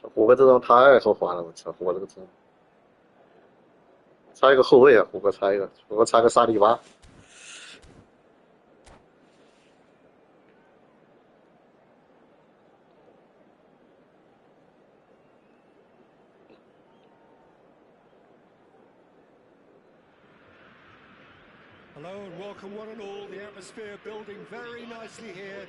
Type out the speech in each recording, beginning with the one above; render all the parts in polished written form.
胡歌这种太豪华了，我操！胡歌这个真，差一个后卫啊，胡歌差一个，胡歌差个萨利巴。Hello and welcome one and all. The atmosphere building very nicely here.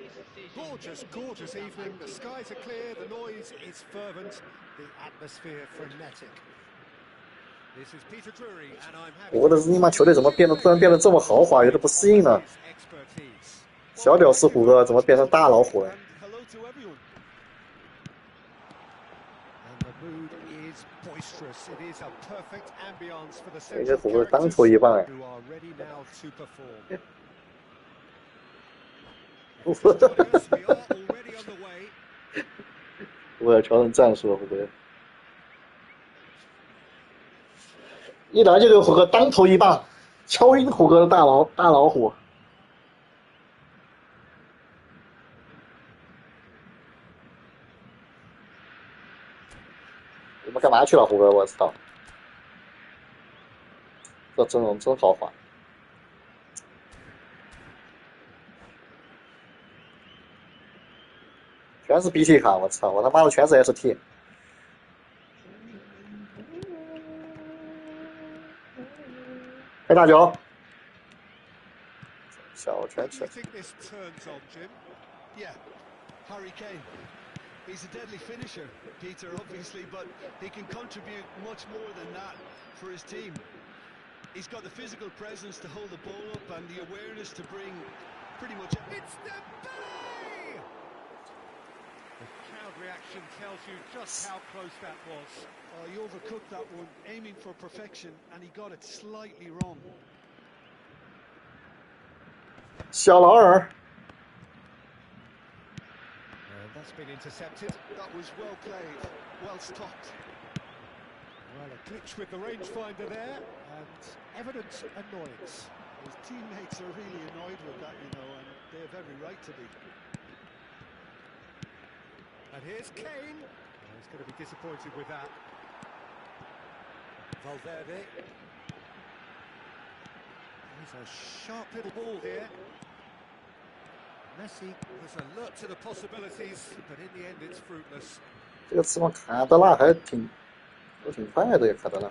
Gorgeous, gorgeous evening. The skies are clear, the noise is fervent, the atmosphere frenetic. This is Peter Drury and I'm happy. 我的尼玛球队怎么突然变得这么豪华，有点不适应了。小屌丝虎哥怎么变成大老虎了？ Boisterous. It is a perfect ambience for the 这个 central 虎哥 characters 当头一棒哎！ who are ready now to perform. We are already on the way. 我要调整战术了，虎哥。一来就给虎哥当头一棒，敲晕虎哥的大老虎。你们干嘛去了，虎哥？我操！这阵容真豪华。 全是 BT 卡，我操！我他妈的全是 ST。开大球，小拳拳。He's a deadly finisher, Peter, obviously, but he can contribute much more than that for his team. He's got the physical presence to hold the ball up and the awareness to bring pretty much... It's the play! The crowd reaction tells you just how close that was. Oh, he overcooked that one, aiming for perfection, and he got it slightly wrong. 小劳尔。 That's been intercepted. That was well played, well stopped. Well, a glitch with the rangefinder there, and evident annoyance. His teammates are really annoyed with that, you know, and they have every right to be. And here's Kane. Oh, he's going to be disappointed with that. Valverde. He's a sharp little ball here. Messi was alert to the possibilities, but in the end it's fruitless. 这个次方卡德拉还挺快的，卡德拉。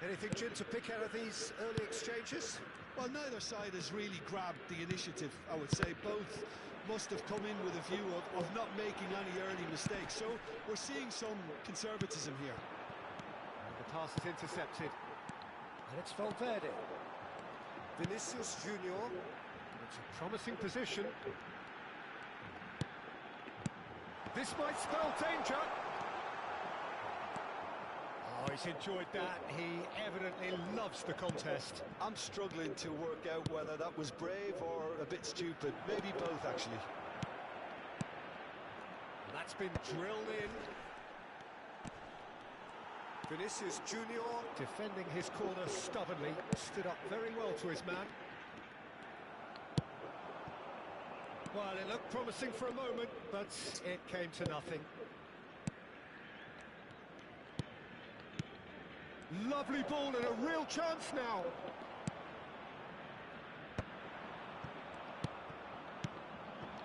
Anything, Jim, to pick out of these early exchanges? Well, neither side has really grabbed the initiative, I would say. Both must have come in with a view of not making any early mistakes. So we're seeing some conservatism here. And the pass is intercepted. And it's Valverde. Vinicius Junior. It's a promising position. This might spell danger. Oh, he's enjoyed that. He evidently loves the contest. I'm struggling to work out whether that was brave or a bit stupid. Maybe both, actually. And that's been drilled in. Vinicius Junior defending his corner stubbornly. Stood up very well to his man. Well, it looked promising for a moment, but it came to nothing. Lovely ball and a real chance now.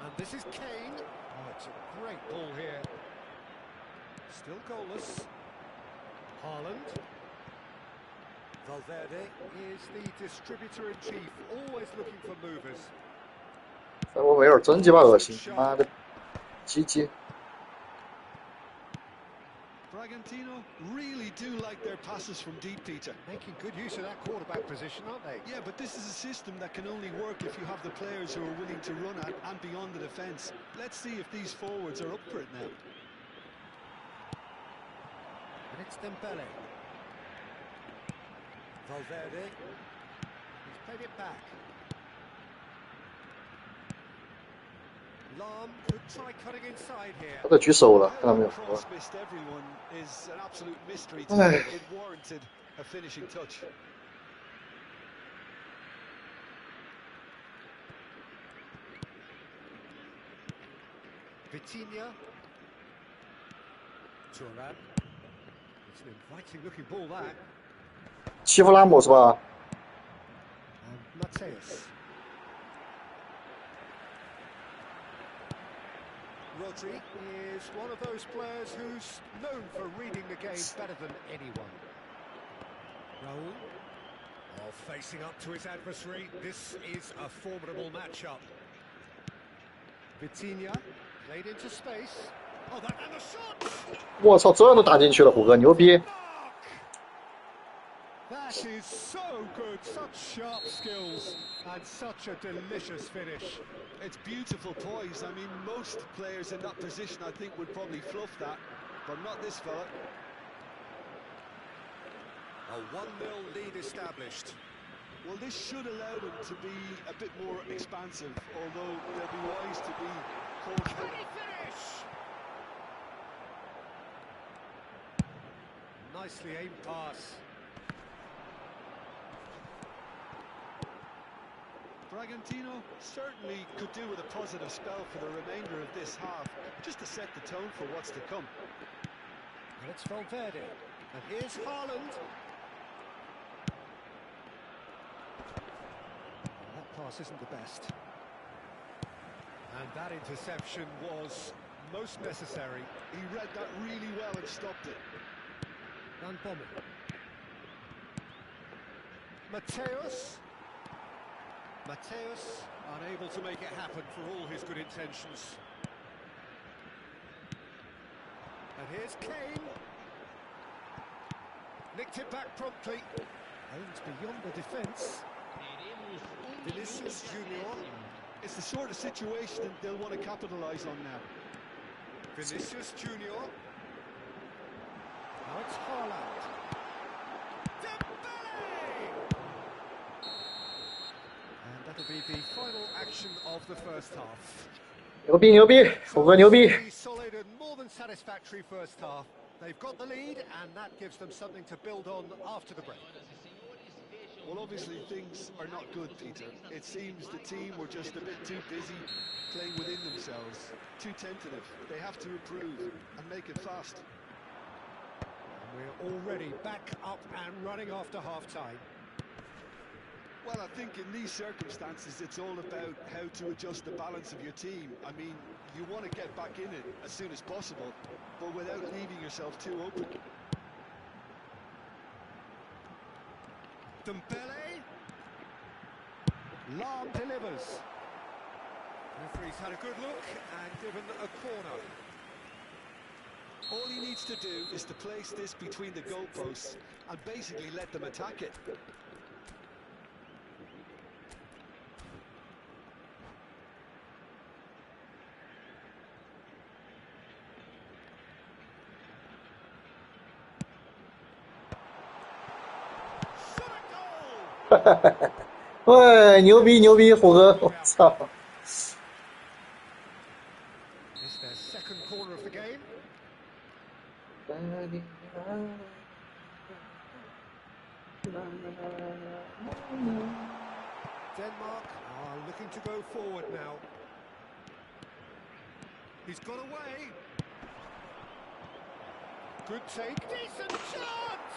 And this is Kane. Oh, it's a great ball here. Still goalless. Haaland. Valverde is the distributor-in-chief, always looking for movers. 塞维尔真鸡巴恶心，妈的，鸡鸡。 Bragantino really do like their passes from deep, Peter. Making good use of that quarterback position, aren't they? Yeah, but this is a system that can only work if you have the players who are willing to run at and beyond the defence. Let's see if these forwards are up for it now. And it's Dembele. Valverde. He's played it back. Lam could try cutting inside here. 他在举手了，看到没有？ Missed everyone is an absolute mystery to me. It warranted a finishing touch. Vitinha. 欺负拉姆是吧？ Rodri is one of those players who's known for reading the game better than anyone. Raul, facing up to his adversary. This is a formidable matchup. Vitinha played into space. Oh, that and the shot! 我操，这样都打进去了，虎哥牛逼！ That is so good, such sharp skills and such a delicious finish. It's beautiful poise. I mean, most players in that position, I think, would probably fluff that, but not this fella. A 1-0 lead established. Well, this should allow them to be a bit more expansive, although they'll be wise to be cautious. Finish! Nicely aimed pass. Bragantino certainly could do with a positive spell for the remainder of this half, just to set the tone for what's to come. And it's Valverde. And here's Haaland. That pass isn't the best. And that interception was most necessary. He read that really well and stopped it. Van Bommel. Mateus. Mateus unable to make it happen for all his good intentions. And here's Kane. Nicked it back promptly. Aimed beyond the defence. Vinicius Junior. It's the sort of situation they'll want to capitalise on now. Vinicius Junior. Now it's Haaland. That'll be the final action of the first half. 牛逼牛逼，虎哥牛逼！ Solid and more than satisfactory first half. They've got the lead, and that gives them something to build on after the break. Well, obviously things are not good, Peter. It seems the team were just a bit too busy playing within themselves, too tentative. They have to improve and make it fast. And we're already back up and running after half-time. Well, I think in these circumstances, it's all about how to adjust the balance of your team. I mean, you want to get back in it as soon as possible, but without leaving yourself too open. Dembele. Lam delivers. Referee's had a good look and given a corner. All he needs to do is to place this between the goalposts and basically let them attack it.喂，牛逼牛逼，虎哥，我操！ It's their second corner of the game. Denmark are looking to go forward now. He's got away. Good take. Decent chance.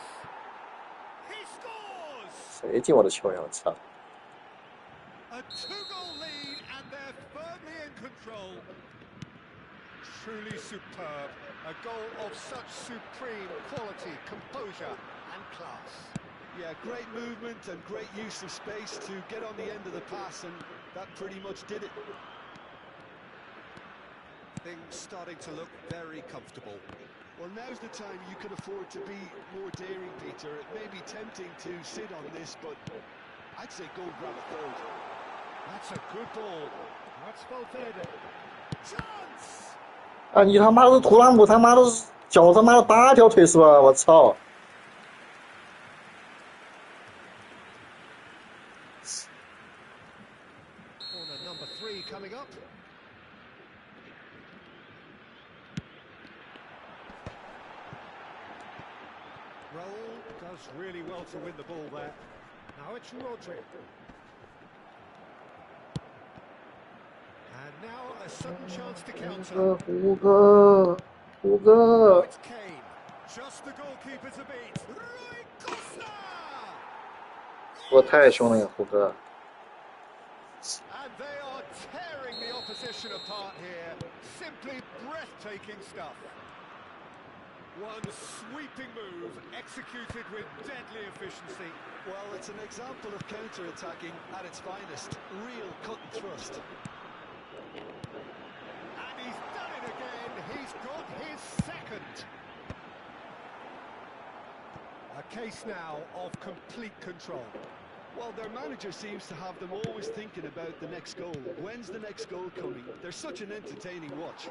He scores. 谁进我的球呀！我操！ A 2-goal lead, and they're firmly in control. Truly superb. A goal of such supreme quality, composure, and class. Yeah, great movement and great use of space to get on the end of the pass, and that pretty much did it. Things starting to look very comfortable. Well, now's the time you can afford to be more daring, Peter. It may be tempting to sit on this, but I'd say go grab a third. That's a good ball. That's Valverde. Chance! 啊，你他妈的图拉姆他妈的脚他妈的8条腿是吧？我操！ Corner number 3 coming up. Raul does really well to win the ball there. Now it's Rodri. And now a sudden chance to counter. 虎哥，虎哥，虎哥。 It's Kane. Just the goalkeeper to beat. Rui Costa! 我太凶了呀，胡哥！ And they are tearing the opposition apart here. Simply breathtaking stuff. One sweeping move, executed with deadly efficiency. Well, it's an example of counter-attacking at its finest. Real cut and thrust. And he's done it again. He's got his second. A case now of complete control. Well, their manager seems to have them always thinking about the next goal. When's the next goal coming? They're such an entertaining watch.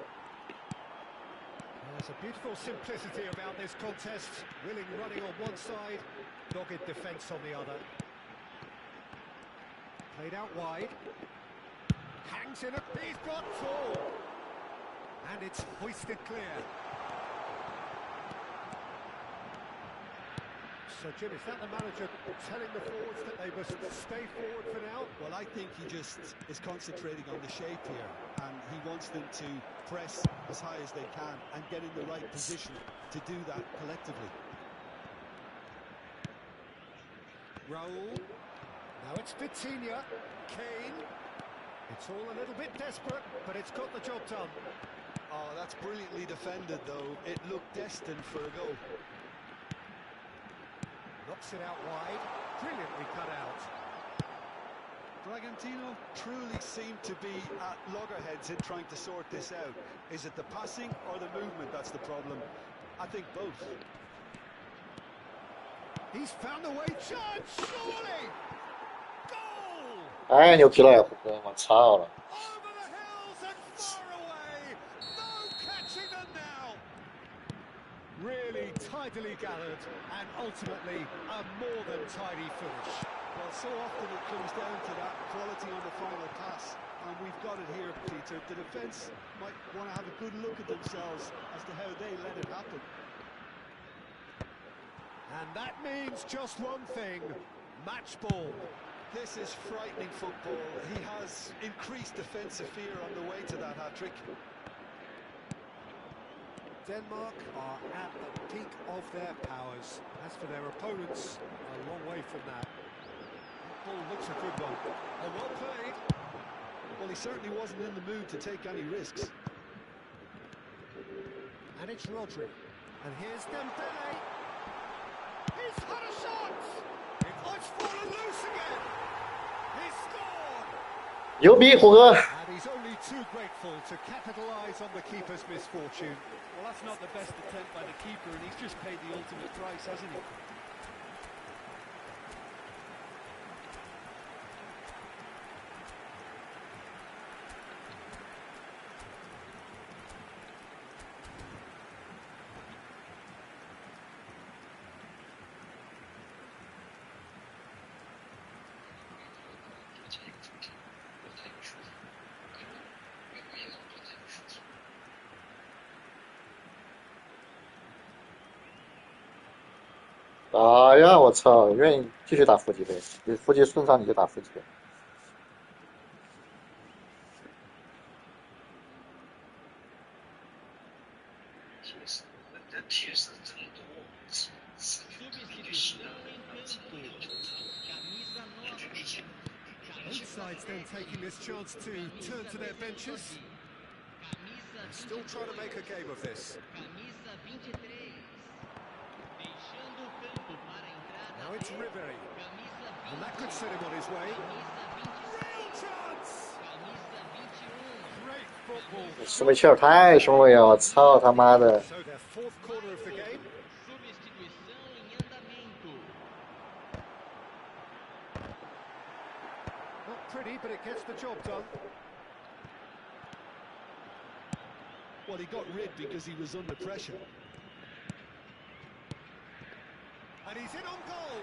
There's a beautiful simplicity about this contest. Willing running on one side, dogged defence on the other. Played out wide. Hangs in a... He's got four! And it's hoisted clear. So, Jim, is that the manager telling the forwards that they must stay forward for now? Well, I think he just is concentrating on the shape here, and he wants them to press as high as they can and get in the right position to do that collectively. Raul. Now it's Vitinha. Kane. It's all a little bit desperate, but it's got the job done. Oh, that's brilliantly defended, though. It looked destined for a goal. Knocks it out wide, brilliantly cut out. Bragantino truly seem to be at loggerheads in trying to sort this out. Is it the passing or the movement that's the problem? I think both. He's found the way, chance, surely! Goal! 太牛皮了呀，胡哥！我操了！ Over the hills and far away! No catching them now! Really tidily gathered, and ultimately a more than tidy finish. Well, so often it comes down to that quality on the final pass, and we've got it here, Peter. The defence might want to have a good look at themselves as to how they let it happen. And that means just one thing, match ball. This is frightening football. He has increased defensive fear on the way to that hat-trick. Denmark are at the peak of their powers. As for their opponents, a long way from that. That ball looks a good one. Oh, well played. Well, he certainly wasn't in the mood to take any risks. And it's Rodri. And here's Dembele. He's had a shot! It's fallen loose again! He's scored! 牛逼，胡哥！ And he's only too grateful to capitalise on the keeper's misfortune. Well, that's not the best attempt by the keeper, and he's just paid the ultimate price, hasn't he?哎呀，我操！愿意继续打伏击呗，你伏击顺畅你就打伏击。Both sides then taking this chance to turn to their benches. And still trying to make a game of this. Now it's Ribery. And that could set him on his way. Real chance! Great football. 苏梅切尔太凶了呀！我操他妈的！ So their fourth corner of the game. Not pretty, but it gets the job done. Well, he got rid because he was under pressure. And he's in on goal.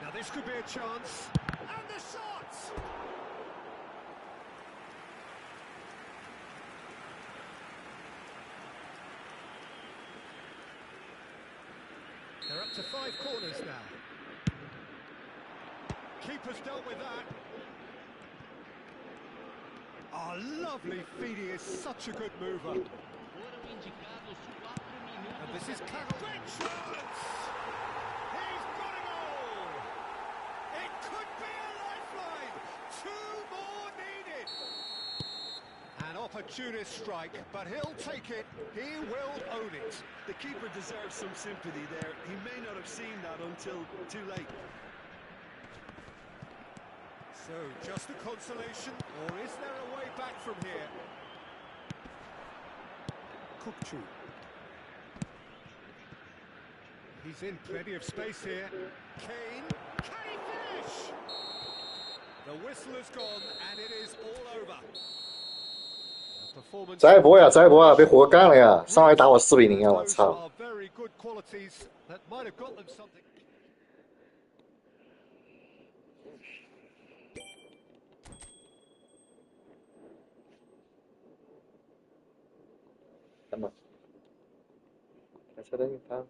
Now this could be a chance. And the shot! They're up to 5 corners now. Keeper's dealt with that. Oh, lovely feed. He is such a good mover. This is Cannell. He's got it all! It could be a lifeline! 2 more needed! An opportunist strike, but he'll take it. He will own it. The keeper deserves some sympathy there. He may not have seen that until too late. So, just a consolation, or is there a way back from here? Cookchu. He's in plenty of space here. Kane. Can he finish? The whistle has gone, and it is all over. A performance 再一波呀，再一波啊！被火干了呀！上来打我4-0啊！我 Those 操！ are very good qualities that might have got them something. 干嘛？开车的你看。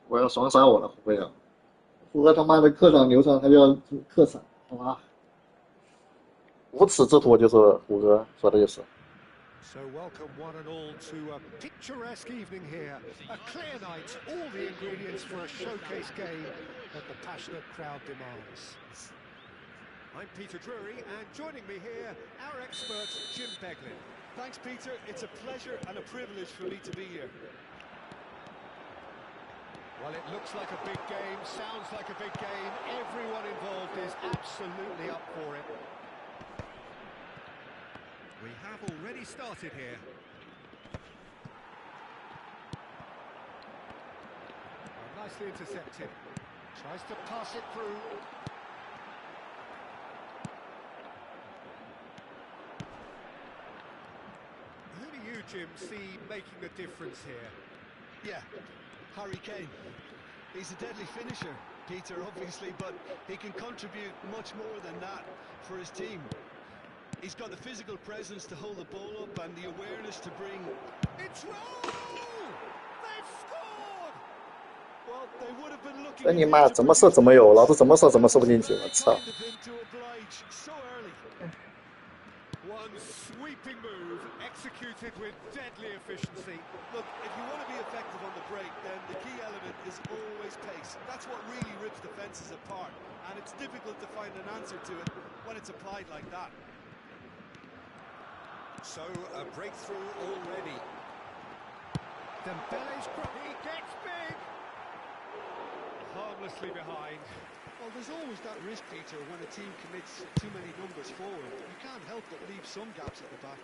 我要双杀我了，胡哥！胡哥他妈的客场流畅，他就要客场，好吧？无耻之徒就是胡哥说的就是。So welcome one and all to a picturesque evening here. A clear night, all the ingredients for a showcase game that the passionate crowd demands. I'm Peter Drury, and joining me here, our expert, Jim Beglin. Thanks, Peter. It's a pleasure and a privilege for me to be here. Well, it looks like a big game, sounds like a big game. Everyone involved is absolutely up for it. We have already started here. Well, nicely intercepted. Tries to pass it through. Who do you, Jim, see making the difference here? Yeah, Harry Kane. He's a deadly finisher, Peter, obviously, but he can contribute much more than that for his team. He's got the physical presence to hold the ball up and the awareness to bring... It's roll! They've scored! Well, they would have been looking... 这你妈怎么射怎么有，老子怎么射怎么射不进去，我操！ So early. One sweeping move, executed with deadly efficiency. Look, if you want to be effective on the break, then the key element is always pace. That's what really rips defences apart, and it's difficult to find an answer to it when it's applied like that. So, a breakthrough already. Dembele's he gets big! Harmlessly behind. Well, there's always that risk, Peter, when a team commits too many numbers forward. You can't help but leave some gaps at the back.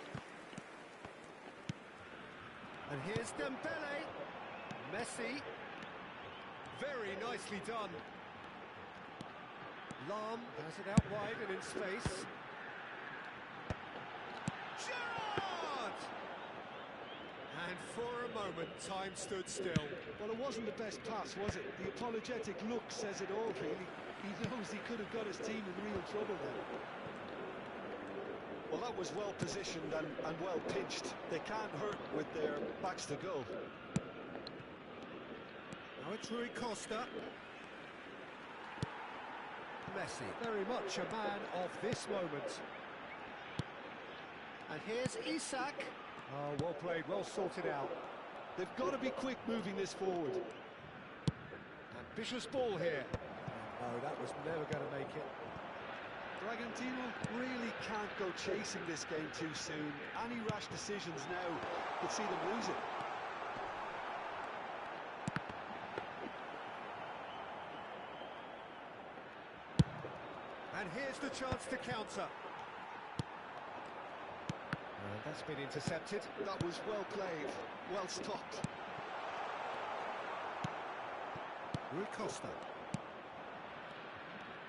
And here's Dembele. Messi. Very nicely done. Lam has it out wide and in space. Gerrard! And for a moment, time stood still. Well, it wasn't the best pass, was it? The apologetic look says it all, really. He knows he could have got his team in real trouble there. Well, that was well positioned and well pitched. They can't hurt with their backs to goal. Now it's Rui Costa. Messi, very much a man of this moment. And here's Isak. Oh, well played, well sorted out. They've got to be quick moving this forward. Ambitious ball here. No, that was never going to make it. Bragantino really can't go chasing this game too soon. Any rash decisions now could see them lose it. And here's the chance to counter. And that's been intercepted. That was well played, well stopped. Rui Costa.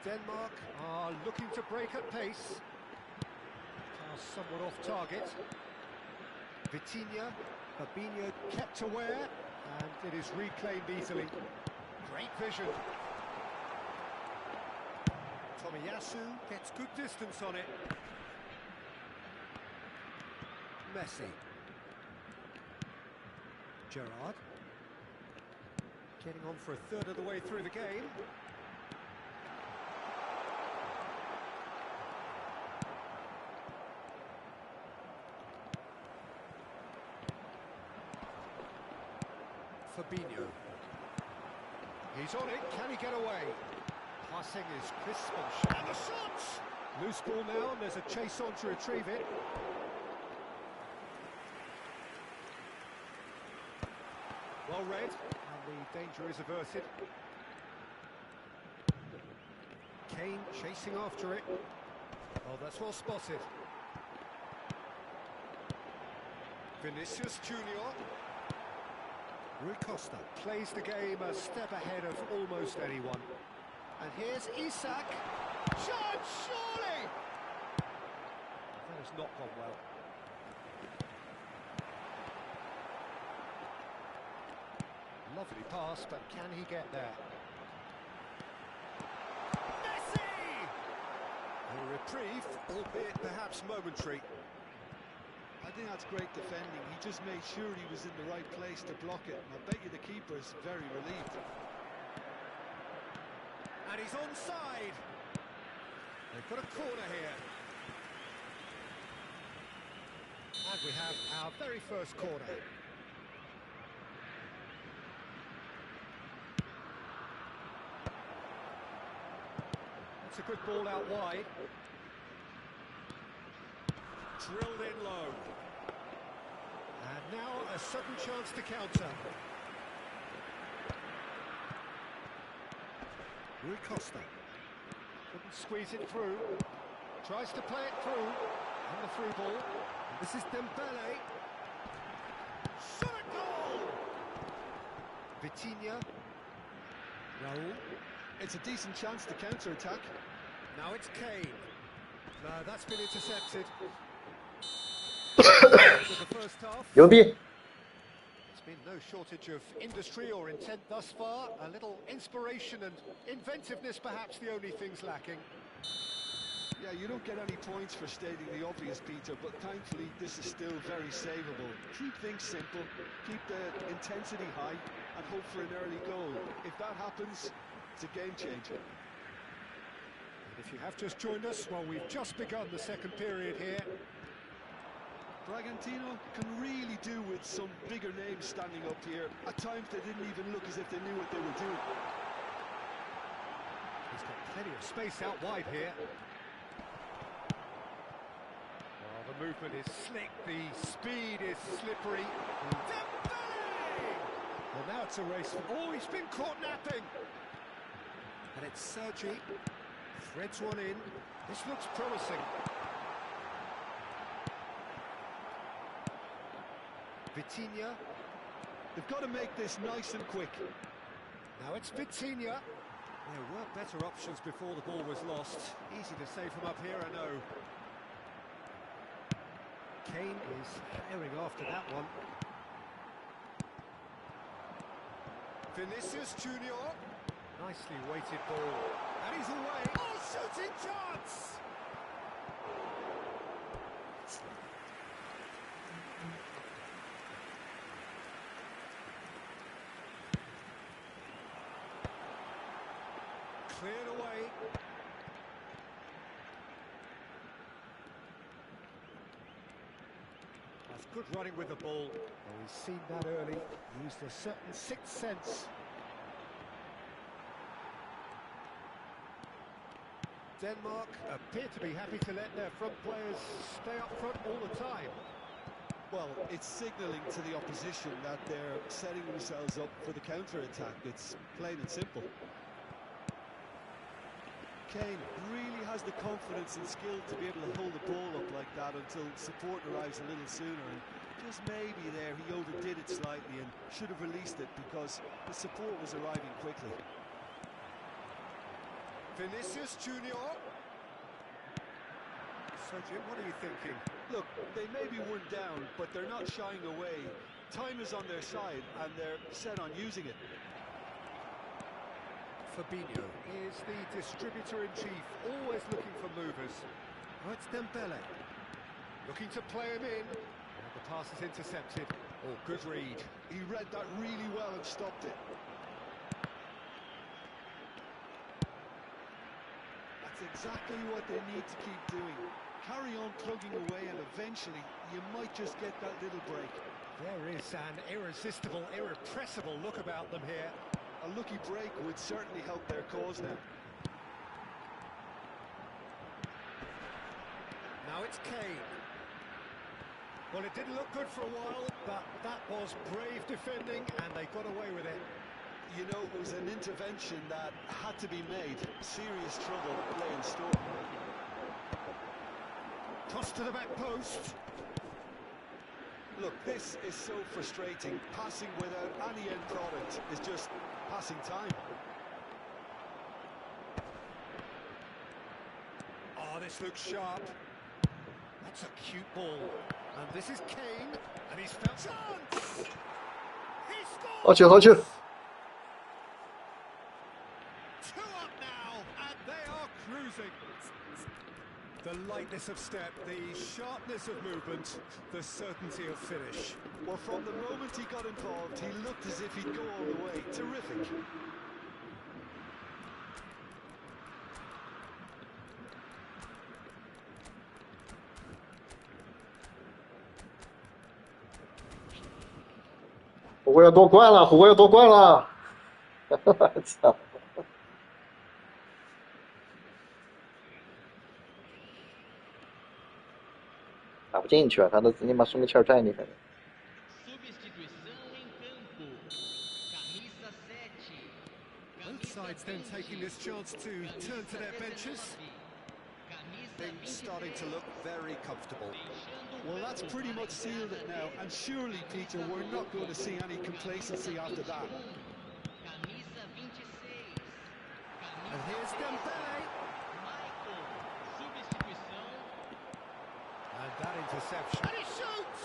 Denmark are looking to break at pace. Pass somewhat off target. Vitinha, Fabinho kept aware, and it is reclaimed easily. Great vision. Tomiyasu gets good distance on it. Messi. Gerrard. Getting on for a third of the way through the game. Fabinho. He's on it, can he get away? Passing is crisp and sharp. And the shots! Loose ball now, and there's a chase on to retrieve it. Well read, and the danger is averted. Kane chasing after it. Oh, that's well spotted. Vinicius Junior. Rui Costa plays the game a step ahead of almost anyone. And here's Isak. Shot, surely! That has not gone well. Lovely pass, but can he get there? Messi! A reprieve, albeit perhaps momentary. I think that's great defending. He just made sure he was in the right place to block it. And I bet you the keeper's very relieved. And he's onside. They've got a corner here. And we have our very first corner. It's a good ball out wide. Drilled in low. And now a sudden chance to counter. Rui Costa. Couldn't squeeze it through. Tries to play it through. And the through ball. And this is Dembele. Shot a goal! Vitinha. Raul. It's a decent chance to counter-attack. Now it's Kane. No, that's been intercepted. The first half.牛逼！ There's been no shortage of industry or intent thus far. A little inspiration and inventiveness, perhaps the only things lacking. Yeah, you don't get any points for stating the obvious, Peter, but thankfully this is still very savable. Keep things simple, keep the intensity high, and hope for an early goal. If that happens, it's a game changer. And if you have just joined us, well, we've just begun the second period here. Bragantino can really do with some bigger names standing up here. At times they didn't even look as if they knew what they were doing. He's got plenty of space out wide here. Well, the movement is slick, the speed is slippery. Dembele! Well, now it's a race. Oh, he's been caught napping. And it's Sergi. Threads one in. This looks promising. Vitinha. They've got to make this nice and quick. Now it's Vitinha. There were better options before the ball was lost. Easy to say from up here, I know. Kane is herring after that one. Vinicius Junior. Nicely weighted ball. And he's away. Oh, shooting chance! Cleared away. That's good running with the ball. Well, he's seen that early. Used a certain sixth sense. Denmark appear to be happy to let their front players stay up front all the time. Well, it's signalling to the opposition that they're setting themselves up for the counter-attack. It's plain and simple. Kane really has the confidence and skill to be able to hold the ball up like that until support arrives a little sooner. And just maybe there he overdid it slightly and should have released it because the support was arriving quickly. Vinicius Junior. So Jim, what are you thinking? Look, they may be one down, but they're not shying away. Time is on their side, and they're set on using it. Fabinho is the distributor-in-chief, always looking for movers. Oh, it's Dembele. Looking to play him in. And the pass is intercepted. Oh, good read. He read that really well and stopped it. That's exactly what they need to keep doing. Carry on plugging away and eventually you might just get that little break. There is an irresistible, irrepressible look about them here. A lucky break would certainly help their cause now. Now it's Kane. Well, it didn't look good for a while, but that was brave defending and they got away with it. You know, it was an intervention that had to be made. Serious trouble lay in store. Toss to the back post. Look, this is so frustrating. Passing without any end product is just passing time. Oh, this looks sharp. That's a cute ball. And this is Kane, and he's found chance! He scores! 好球，好球！ 2 up now, and they are cruising. The lightness of step, the sharpness of movement, the certainty of finish. Well, from the moment he got involved, he looked as if he'd go all the way. Terrific.火锅要夺冠了，火锅要夺冠了！我操！打不进去啊！他的你妈生命气儿太厉害了。 Both sides then taking this chance to turn to their benches. Things starting to look very comfortable. Well, that's pretty much sealed it now, and surely, Peter, we're not going to see any complacency after that. And here's Dembele. And that interception. And he shoots!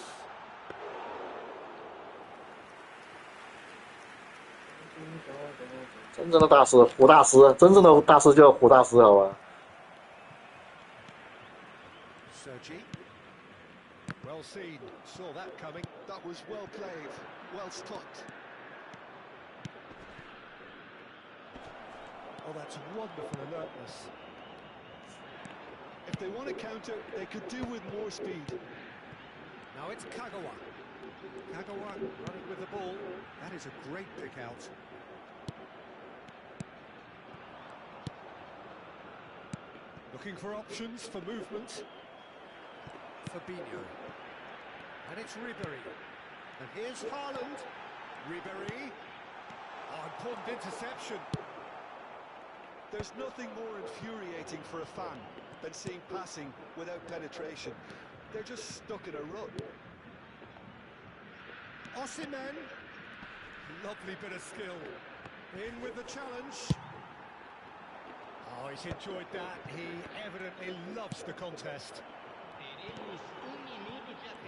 真正的大师，胡大师，真正的大师叫胡大师，好吧？ Sergi. Well seen. Saw that coming. That was well played, well stopped. Oh, that's wonderful alertness. If they want to counter, they could do with more speed. Now it's Kagawa. Kagawa running with the ball. That is a great pick out. Looking for options for movement. Fabinho. And it's Ribéry. And here's Haaland. Ribéry. Oh, important interception. There's nothing more infuriating for a fan than seeing passing without penetration. They're just stuck in a rut. Osimhen. Lovely bit of skill. In with the challenge. Oh, he's enjoyed that. He evidently loves the contest.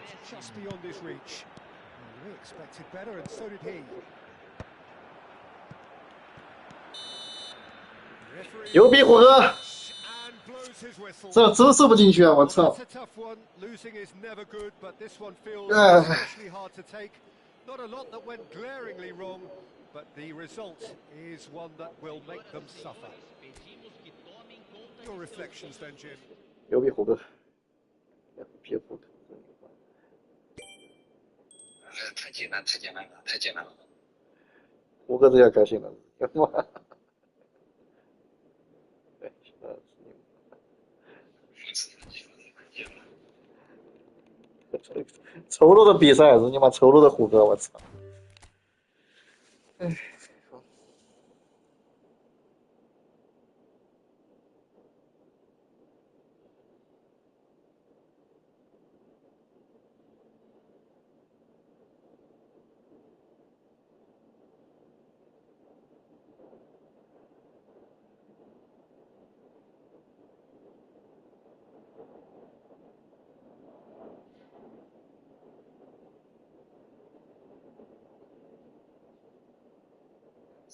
It's just beyond his reach. Well, we expected better, and so did he. Referee 牛逼，虎哥！ and blows his whistle. 这真射不进去啊！我 Well, 操 that's！a tough one. Losing is never good, but this one feels Ah. especially hard to take. Not a lot that went glaringly wrong, but the result is one that will make them suffer. Your reflections then, Jim. 牛逼，虎哥！别虎哥！太艰难，太艰难了，太艰难了。虎哥这下高兴了，哇！丑陋的比赛，日你妈丑陋的胡歌，我操！哎，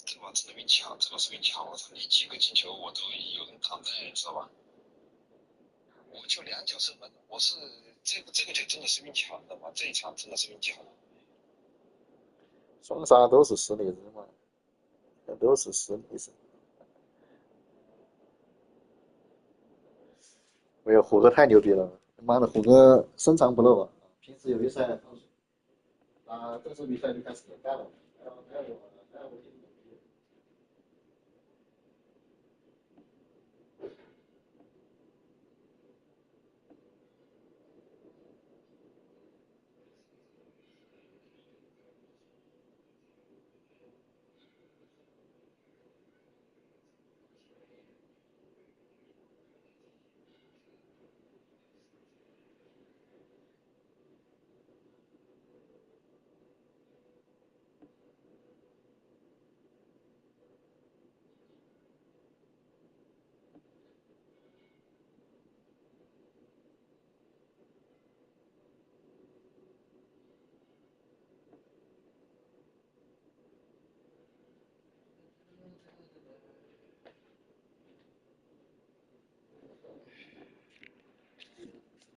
这把真的运气好，这把是运气好，我操，你几个进球我都有人扛在，知道吧？我就2脚射门，我是这个就真的是运气好，知道吗？这一场真的是运气好。双杀都是实力日嘛，都是实力是。没有胡歌太牛逼了，妈的胡歌深藏不露啊！平时有比赛放水，啊，正式比赛就开始干了，还有